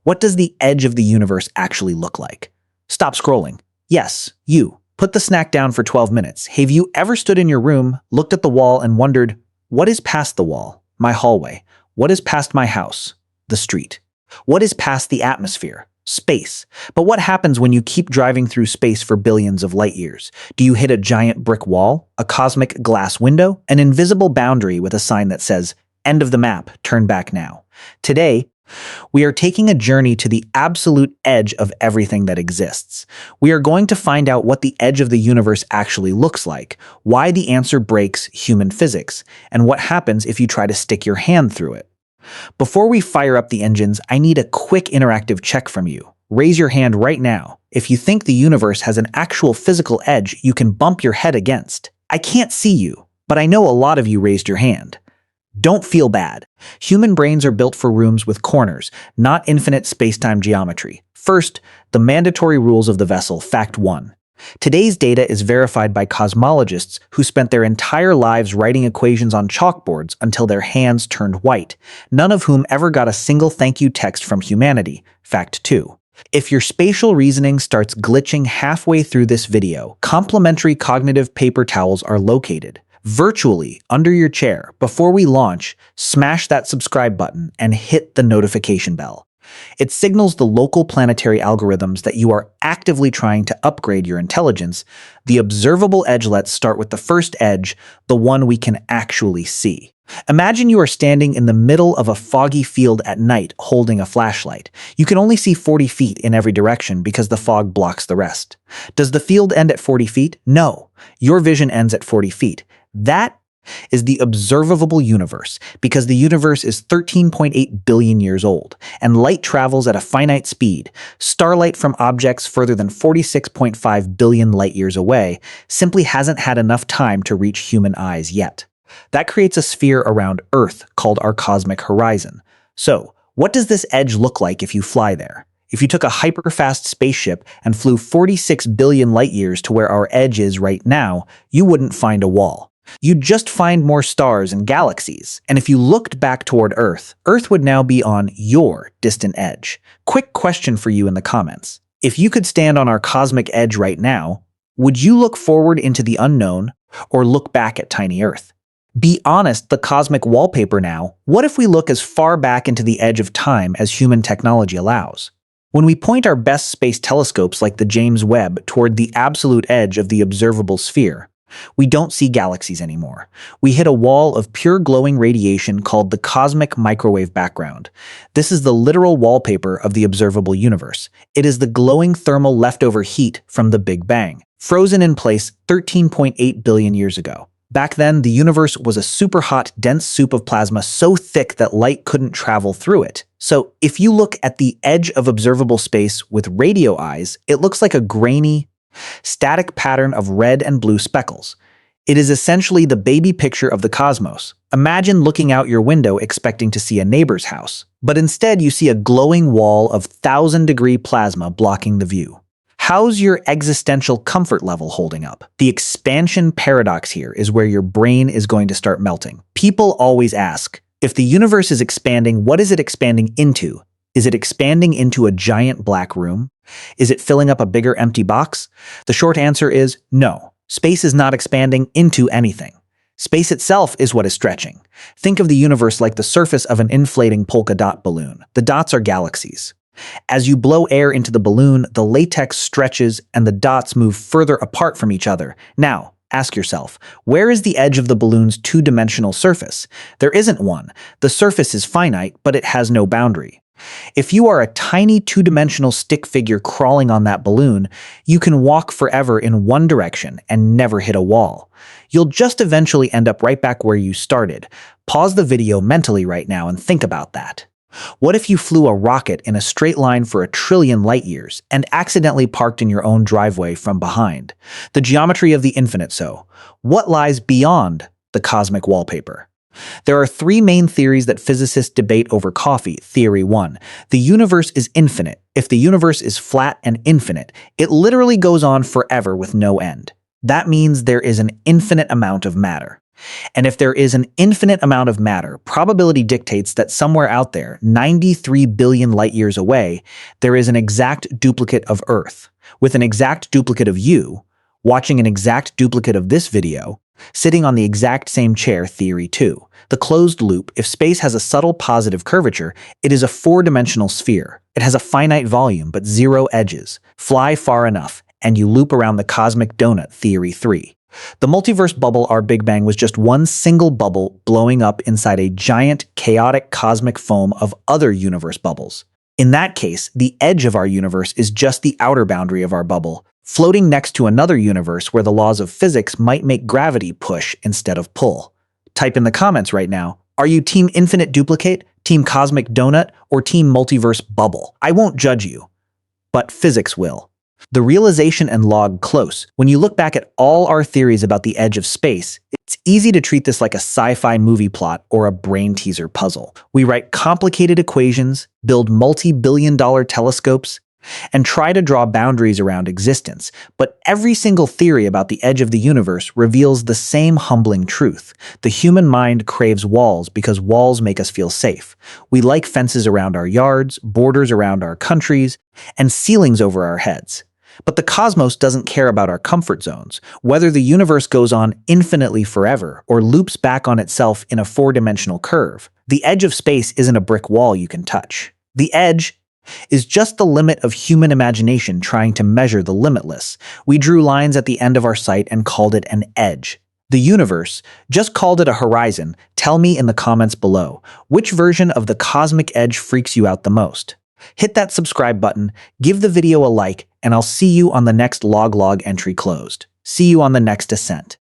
What does the edge of the universe actually look like? Stop scrolling. Yes, you. Put the snack down for 12 minutes. Have you ever stood in your room, looked at the wall, and wondered, what is past the wall? My hallway. What is past my house? The street. What is past the atmosphere? Space. But what happens when you keep driving through space for billions of light years? Do you hit a giant brick wall, a cosmic glass window, an invisible boundary with a sign that says, "End of the map, turn back now"? Today, we are taking a journey to the absolute edge of everything that exists. We are going to find out what the edge of the universe actually looks like, why the answer breaks human physics, and what happens if you try to stick your hand through it. Before we fire up the engines, I need a quick interactive check from you. Raise your hand right now if you think the universe has an actual physical edge you can bump your head against. I can't see you, but I know a lot of you raised your hand. Don't feel bad. Human brains are built for rooms with corners, not infinite space-time geometry. First, the mandatory rules of the vessel, Fact 1. Today's data is verified by cosmologists who spent their entire lives writing equations on chalkboards until their hands turned white, none of whom ever got a single thank you text from humanity. Fact 2. If your spatial reasoning starts glitching halfway through this video, complimentary cognitive paper towels are located virtually under your chair. Before we launch, smash that subscribe button and hit the notification bell. It signals the local planetary algorithms that you are actively trying to upgrade your intelligence. The observable edge. Let's start with the first edge, the one we can actually see. Imagine you are standing in the middle of a foggy field at night holding a flashlight. You can only see 40 feet in every direction because the fog blocks the rest. Does the field end at 40 feet? No. Your vision ends at 40 feet. That is the observable universe, because the universe is 13.8 billion years old, and light travels at a finite speed. Starlight from objects further than 46.5 billion light years away simply hasn't had enough time to reach human eyes yet. That creates a sphere around Earth called our cosmic horizon. So, what does this edge look like if you fly there? If you took a hyper-fast spaceship and flew 46 billion light years to where our edge is right now, you wouldn't find a wall. You'd just find more stars and galaxies. And if you looked back toward Earth, Earth would now be on your distant edge. Quick question for you in the comments. If you could stand on our cosmic edge right now, would you look forward into the unknown or look back at tiny Earth? Be honest, the cosmic wallpaper now. What if we look as far back into the edge of time as human technology allows? When we point our best space telescopes like the James Webb toward the absolute edge of the observable sphere, we don't see galaxies anymore. We hit a wall of pure glowing radiation called the cosmic microwave background. This is the literal wallpaper of the observable universe. It is the glowing thermal leftover heat from the Big Bang, frozen in place 13.8 billion years ago. Back then, the universe was a super hot, dense soup of plasma so thick that light couldn't travel through it. So, if you look at the edge of observable space with radio eyes, it looks like a grainy, static pattern of red and blue speckles. It is essentially the baby picture of the cosmos. Imagine looking out your window expecting to see a neighbor's house, but instead you see a glowing wall of 1,000-degree plasma blocking the view. How's your existential comfort level holding up? The expansion paradox here is where your brain is going to start melting. People always ask, if the universe is expanding, what is it expanding into? Is it expanding into a giant black room? Is it filling up a bigger empty box? The short answer is no. Space is not expanding into anything. Space itself is what is stretching. Think of the universe like the surface of an inflating polka dot balloon. The dots are galaxies. As you blow air into the balloon, the latex stretches and the dots move further apart from each other. Now, ask yourself, where is the edge of the balloon's two-dimensional surface? There isn't one. The surface is finite, but it has no boundary. If you are a tiny two-dimensional stick figure crawling on that balloon, you can walk forever in one direction and never hit a wall. You'll just eventually end up right back where you started. Pause the video mentally right now and think about that. What if you flew a rocket in a straight line for 1 trillion light years and accidentally parked in your own driveway from behind? The geometry of the infinite. So, what lies beyond the cosmic wallpaper? There are 3 main theories that physicists debate over coffee. Theory 1. The universe is infinite. If the universe is flat and infinite, it literally goes on forever with no end. That means there is an infinite amount of matter. And if there is an infinite amount of matter, probability dictates that somewhere out there, 93 billion light years away, there is an exact duplicate of Earth, with an exact duplicate of you, watching an exact duplicate of this video, sitting on the exact same chair. Theory 2. The closed loop. If space has a subtle positive curvature, it is a four-dimensional sphere. It has a finite volume but zero edges. Fly far enough, and you loop around the cosmic donut. Theory 3. The multiverse bubble. Our Big Bang was just one single bubble blowing up inside a giant, chaotic cosmic foam of other universe bubbles. In that case, the edge of our universe is just the outer boundary of our bubble, floating next to another universe where the laws of physics might make gravity push instead of pull. Type in the comments right now, are you Team Infinite Duplicate, Team Cosmic Donut, or Team Multiverse Bubble? I won't judge you, but physics will. The realization and log close. When you look back at all our theories about the edge of space, it's easy to treat this like a sci-fi movie plot or a brain teaser puzzle. We write complicated equations, build multi-billion-dollar telescopes, and try to draw boundaries around existence, but every single theory about the edge of the universe reveals the same humbling truth. The human mind craves walls because walls make us feel safe. We like fences around our yards, borders around our countries, and ceilings over our heads. But the cosmos doesn't care about our comfort zones, whether the universe goes on infinitely forever or loops back on itself in a four-dimensional curve. The edge of space isn't a brick wall you can touch. The edge is just the limit of human imagination trying to measure the limitless. We drew lines at the end of our sight and called it an edge. The universe just called it a horizon. Tell me in the comments below, which version of the cosmic edge freaks you out the most? Hit that subscribe button, give the video a like, and I'll see you on the next log entry closed. See you on the next ascent.